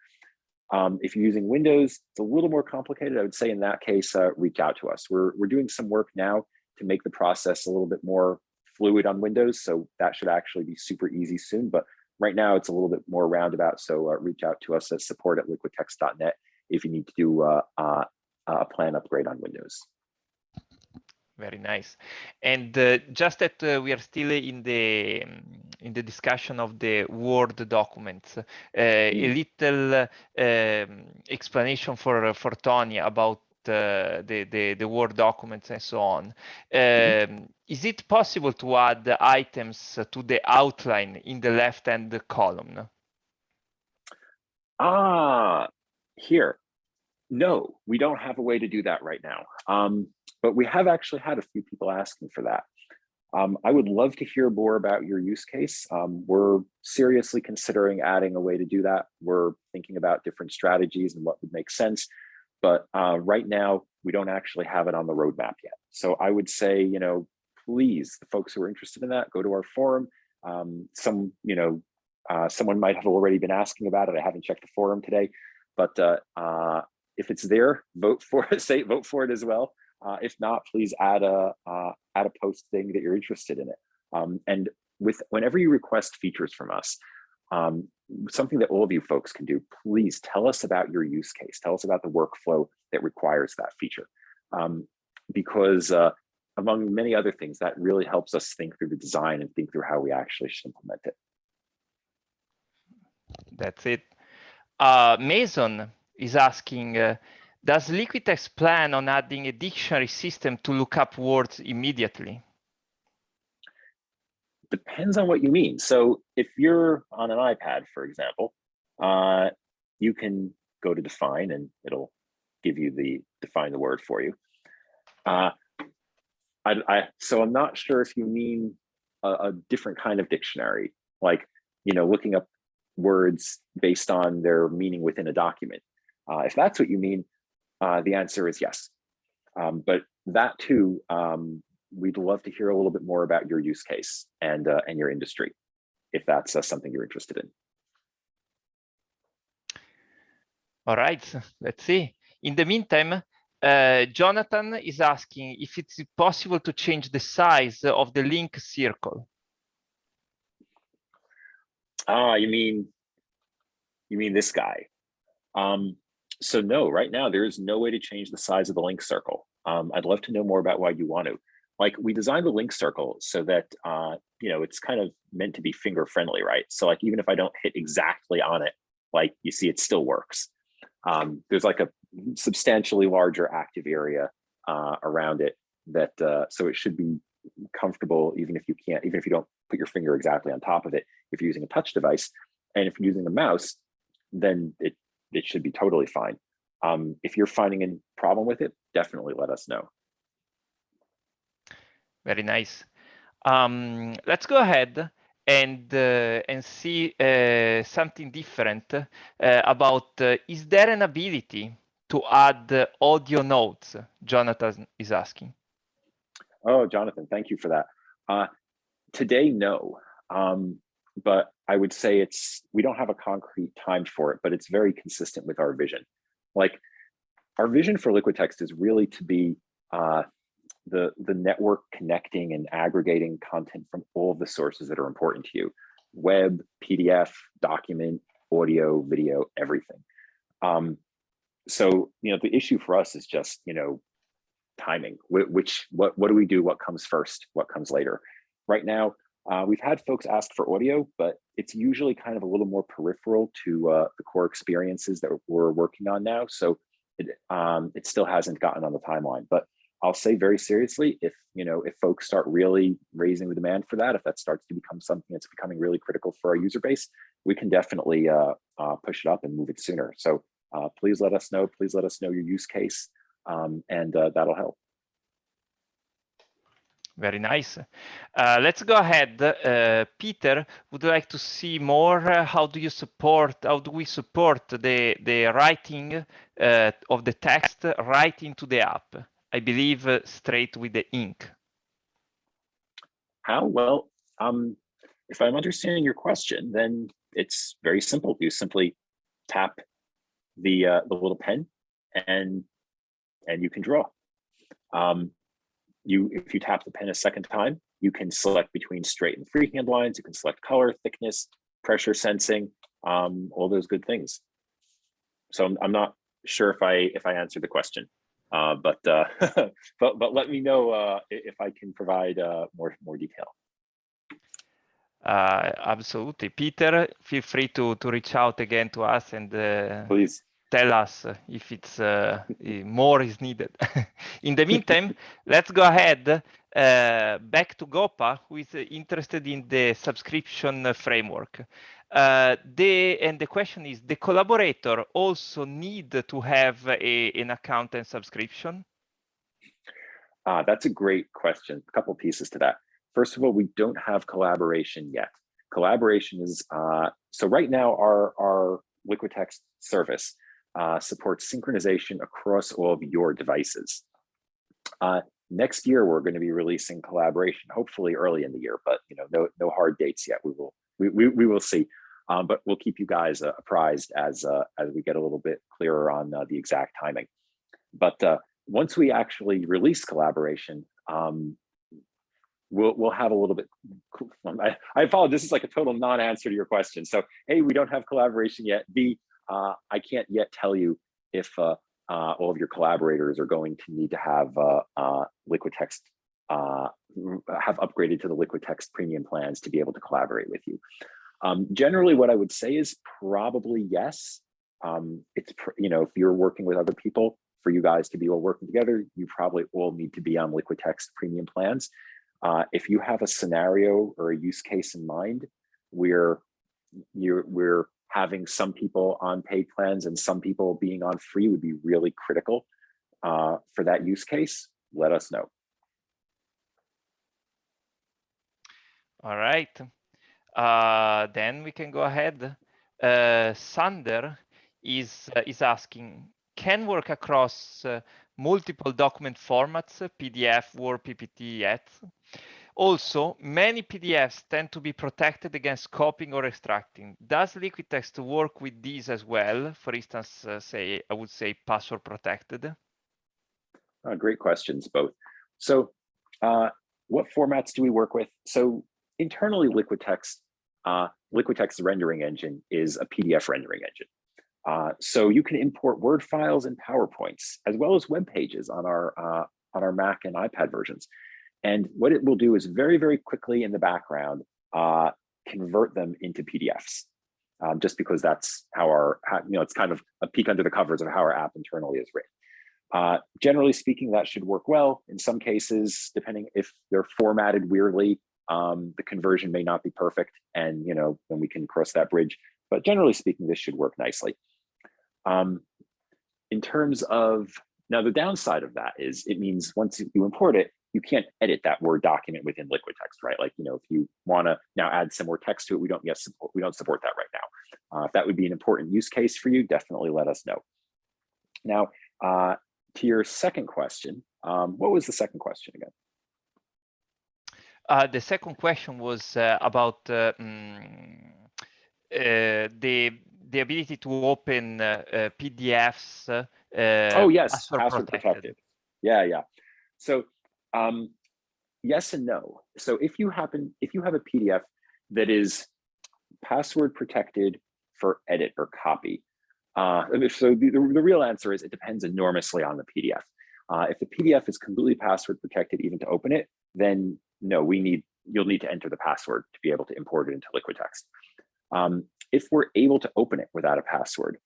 If you're using Windows, it's a little more complicated. I would say in that case, reach out to us. We're doing some work now to make the process a little bit more fluid on Windows, so that should actually be super easy soon. But right now, it's a little bit more roundabout. So reach out to us at support@liquidtext.net if you need to do a plan upgrade on Windows. Very nice. And just that we are still in the discussion of the Word documents, a little explanation for Tony about the Word documents and so on. Is it possible to add items to the outline in the left-hand column? Here. No, we don't have a way to do that right now. But we have actually had a few people asking for that. I would love to hear more about your use case. We're seriously considering adding a way to do that. We're thinking about different strategies and what would make sense. But right now, we don't actually have it on the roadmap yet. So I would say, please, the folks who are interested in that, go to our forum. Someone might have already been asking about it. I haven't checked the forum today, but if it's there, vote for it as well. If not, please add a post saying that you're interested in it. And whenever you request features from us, something that all of you folks can do, please tell us about your use case. Tell us about the workflow that requires that feature. Because among many other things, that really helps us think through the design and think through how we actually should implement it. That's it. Mason is asking, does LiquidText plan on adding a dictionary system to look up words immediately? Depends on what you mean. So if you're on an iPad, for example, you can go to define and it'll give you define the word for you. So I'm not sure if you mean a different kind of dictionary, like, looking up words based on their meaning within a document. If that's what you mean, the answer is yes. But that too, we'd love to hear a little bit more about your use case and your industry, if that's something you're interested in. All right, let's see. In the meantime, Jonathan is asking if it's possible to change the size of the link circle. You mean this guy? So no, right now there is no way to change the size of the link circle. I'd love to know more about why you want to. Like, we designed the link circle so that it's kind of meant to be finger friendly, right? So like, even if I don't hit exactly on it, like you see it still works. There's like a substantially larger active area around it that so it should be comfortable even if you don't put your finger exactly on top of it. If you're using a touch device, and if you're using the mouse, then it should be totally fine. If you're finding a problem with it, definitely let us know. Very nice. Let's go ahead and see something different about is there an ability to add audio notes? Jonathan is asking. Oh, Jonathan, thank you for that. Today, no, but I would say we don't have a concrete time for it, but it's very consistent with our vision. Like our vision for LiquidText is really to be the network connecting and aggregating content from all of the sources that are important to you: web, PDF, document, audio, video, everything. So the issue for us is just timing. What do we do? What comes first? What comes later? Right now, we've had folks ask for audio, but it's usually kind of a little more peripheral to the core experiences that we're working on now. So it still hasn't gotten on the timeline. But I'll say very seriously, if folks start really raising the demand for that, if that starts to become something that's becoming really critical for our user base, we can definitely push it up and move it sooner. So please let us know. Please let us know your use case, and that'll help. Very nice. Let's go ahead. Peter, would you like to see more? How do we support the writing of the text right into the app? I believe straight with the ink. How? Well, if I'm understanding your question, then it's very simple. You simply tap the little pen, and you can draw. If you tap the pen a second time, you can select between straight and freehand lines. You can select color, thickness, pressure sensing, all those good things. So I'm not sure if I answered the question, but let me know if I can provide more detail. Absolutely, Peter. Feel free to reach out again to us and please tell us if it's more is needed. In the meantime, let's go ahead back to Gopa, who is interested in the subscription framework. The question is, the collaborator also need to have an account and subscription? That's a great question. A couple pieces to that. First of all, we don't have collaboration yet. Collaboration is, so right now our LiquidText service supports synchronization across all of your devices. Next year, we're going to be releasing collaboration, hopefully early in the year, but no hard dates yet. We will see, but we'll keep you guys apprised as we get a little bit clearer on the exact timing. But once we actually release collaboration, we'll have a little bit. I apologize. This is like a total non-answer to your question. So A, we don't have collaboration yet. B, I can't yet tell you if all of your collaborators are going to need to have LiquidText, have upgraded to the LiquidText premium plans to be able to collaborate with you. Generally, what I would say is probably yes. It's if you're working with other people, for you guys to be all working together, you probably all need to be on LiquidText premium plans. If you have a scenario or a use case in mind where we're having some people on paid plans and some people being on free would be really critical for that use case, let us know. All right. Then we can go ahead. Sander is asking, can work across multiple document formats, PDF, Word, PPT yet? Also, many PDFs tend to be protected against copying or extracting. Does LiquidText work with these as well? For instance, I would say password protected. Great questions, both. So what formats do we work with? So internally, LiquidText's rendering engine is a PDF rendering engine. So you can import Word files and PowerPoints, as well as web pages on our Mac and iPad versions. And what it will do is very, very quickly in the background, convert them into PDFs. just because that's how it's kind of a peek under the covers of how our app internally is written. Generally speaking, that should work well. In some cases, depending if they're formatted weirdly, the conversion may not be perfect, and then we can cross that bridge. But generally speaking, this should work nicely. In terms of, now the downside of that is it means once you import it, you can't edit that Word document within LiquidText, right? Like, if you want to now add some more text to it, we don't support that right now. If that would be an important use case for you, definitely let us know. Now, to your second question, what was the second question again? The second question was about the ability to open PDFs. Oh yes, password protected. Yeah. So yes and no. So if you have a PDF that is password protected for edit or copy, so the real answer is it depends enormously on the PDF. If the PDF is completely password protected even to open it, then no, you'll need to enter the password to be able to import it into LiquidText. If we're able to open it without a password,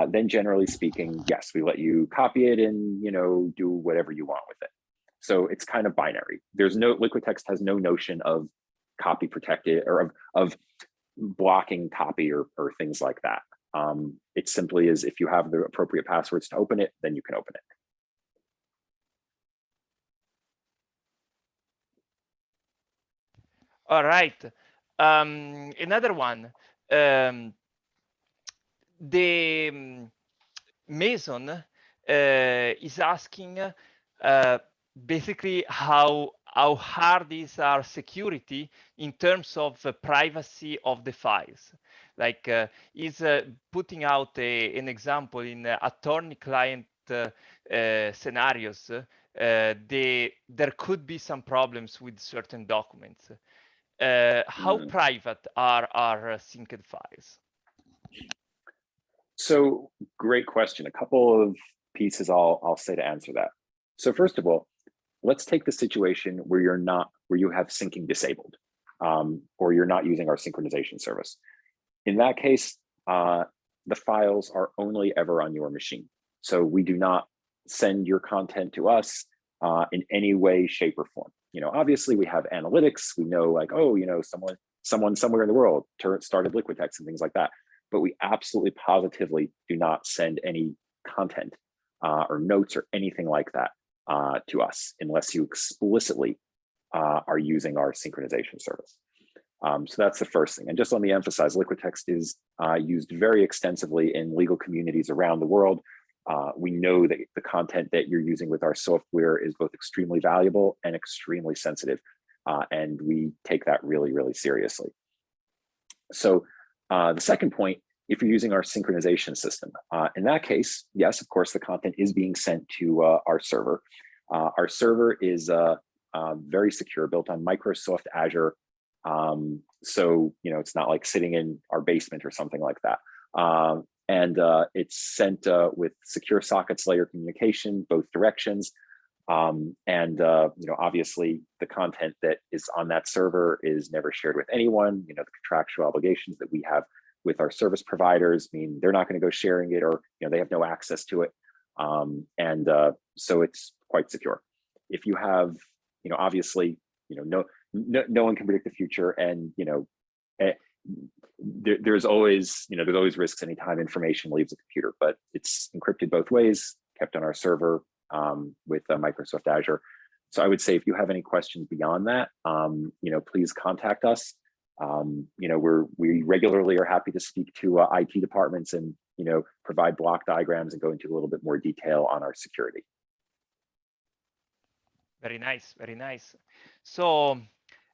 then generally speaking, yes, we let you copy it and do whatever you want with it. So it's kind of binary. LiquidText has no notion of copy protected or of blocking copy or things like that. It simply is, if you have the appropriate passwords to open it, then you can open it. All right. Another one. The Mason is asking basically how hard is our security in terms of privacy of the files. Like is putting out an example in attorney-client scenarios. There could be some problems with certain documents. How private are our synced files? So great question. A couple of pieces I'll say to answer that. So first of all, let's take the situation where you have syncing disabled, or you're not using our synchronization service. In that case, the files are only ever on your machine. So we do not send your content to us in any way, shape, or form. Obviously we have analytics. We know like, oh, someone somewhere in the world started LiquidText and things like that. But we absolutely positively do not send any content or notes or anything like that to us unless you explicitly are using our synchronization service. So that's the first thing. And just let me emphasize, LiquidText is used very extensively in legal communities around the world. We know that the content that you're using with our software is both extremely valuable and extremely sensitive. And we take that really, really seriously. So the second point, if you're using our synchronization system, in that case, yes, of course, the content is being sent to our server. Our server is very secure, built on Microsoft Azure. So, it's not like sitting in our basement or something like that. And it's sent with secure sockets layer communication, both directions. Obviously the content that is on that server is never shared with anyone. The contractual obligations that we have with our service providers mean they're not going to go sharing it, or they have no access to it. So it's quite secure. If you have, obviously, no one can predict the future, and there's always risks anytime information leaves the computer, but it's encrypted both ways, kept on our server with Microsoft Azure. So I would say if you have any questions beyond that, please contact us. We regularly are happy to speak to IT departments and provide block diagrams and go into a little bit more detail on our security. Very nice, very nice. So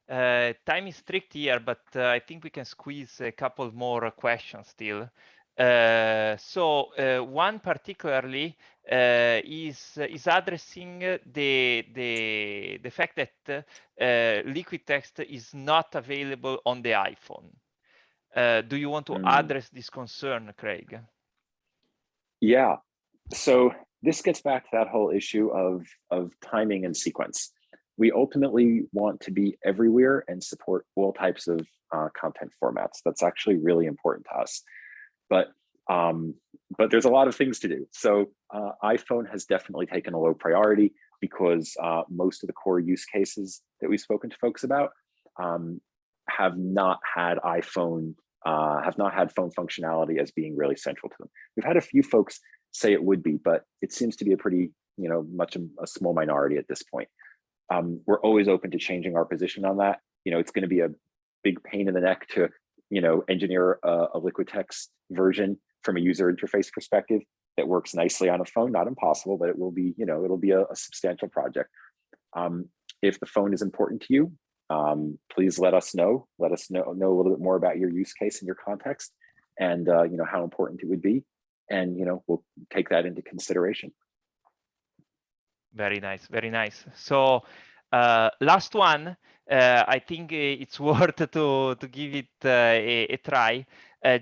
time is strict here, but I think we can squeeze a couple more questions still. One particularly is addressing the fact that LiquidText is not available on the iPhone. Do you want to address this concern, Craig? Yeah. So this gets back to that whole issue of timing and sequence. we ultimately want to be everywhere and support all types of content formats. That's actually really important to us. But there's a lot of things to do. So iPhone has definitely taken a low priority because most of the core use cases that we've spoken to folks about have not had phone functionality as being really central to them. We've had a few folks say it would be, but it seems to be a pretty, much a small minority at this point. We're always open to changing our position on that. It's going to be a big pain in the neck to, engineer a LiquidText version from a user interface perspective that works nicely on a phone. Not impossible, but it will be, it'll be a substantial project. If the phone is important to you, please let us know. Let us know a little bit more about your use case and your context, and how important it would be, and we'll take that into consideration. Very nice, very nice. So last one, I think it's worth to give it a try.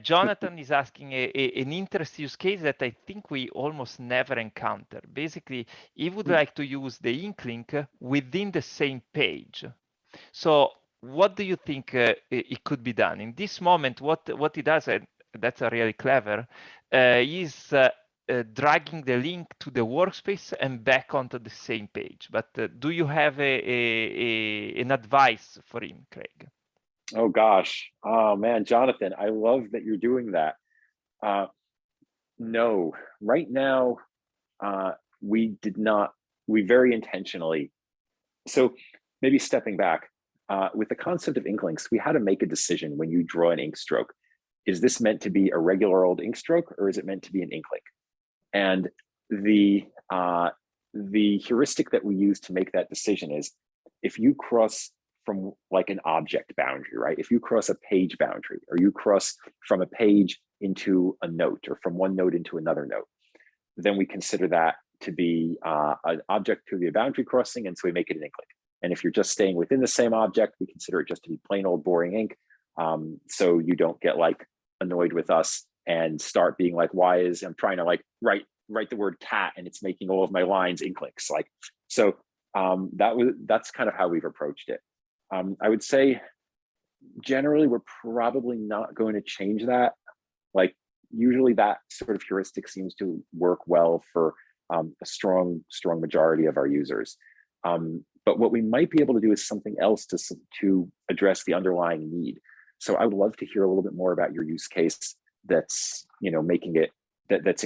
Jonathan is asking an interesting use case that I think we almost never encounter. Basically, he would like to use the ink link within the same page. So what do you think it could be done? In this moment, what he does, and that's really clever, is dragging the link to the workspace and back onto the same page. But do you have an advice for him, Craig? Oh gosh, oh man, Jonathan, I love that you're doing that. No, right now, we very intentionally, so maybe stepping back, with the concept of ink links, we had to make a decision when you draw an ink stroke. Is this meant to be a regular old ink stroke, or is it meant to be an ink link? And the heuristic that we use to make that decision is, if you cross from like an object boundary, right? If you cross a page boundary, or you cross from a page into a note, or from one note into another note, then we consider that to be an object to be a boundary crossing, and so we make it an ink link. And if you're just staying within the same object, we consider it just to be plain old boring ink. So you don't get like annoyed with us and start being like, why is I'm trying to like write the word cat and it's making all of my lines ink links. Like, so that's kind of how we've approached it. I would say generally we're probably not going to change that. Like usually that sort of heuristic seems to work well for a strong majority of our users. But what we might be able to do is something else to address the underlying need. So I would love to hear a little bit more about your use case that's making it that's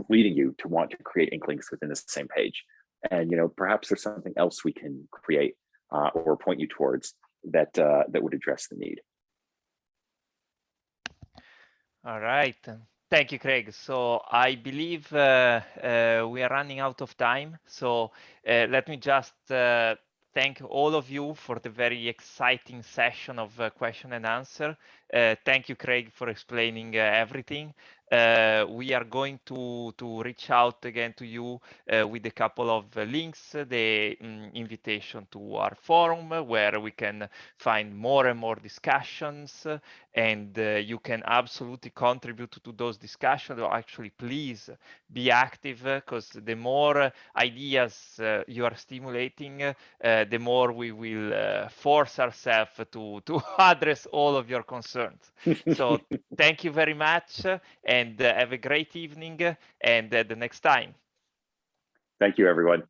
leading you to want to create ink links within the same page. And perhaps there's something else we can create or point you towards that would address the need. All right. Thank you, Craig. So I believe we are running out of time. So let me just thank all of you for the very exciting session of question and answer. Thank you, Craig, for explaining everything. We are going to reach out again to you with a couple of links, the invitation to our forum where we can find more and more discussions, and you can absolutely contribute to those discussions. Or actually, please be active, because the more ideas you are stimulating, the more we will force ourselves to address all of your concerns. So thank you very much, and have a great evening, and the next time. Thank you, everyone.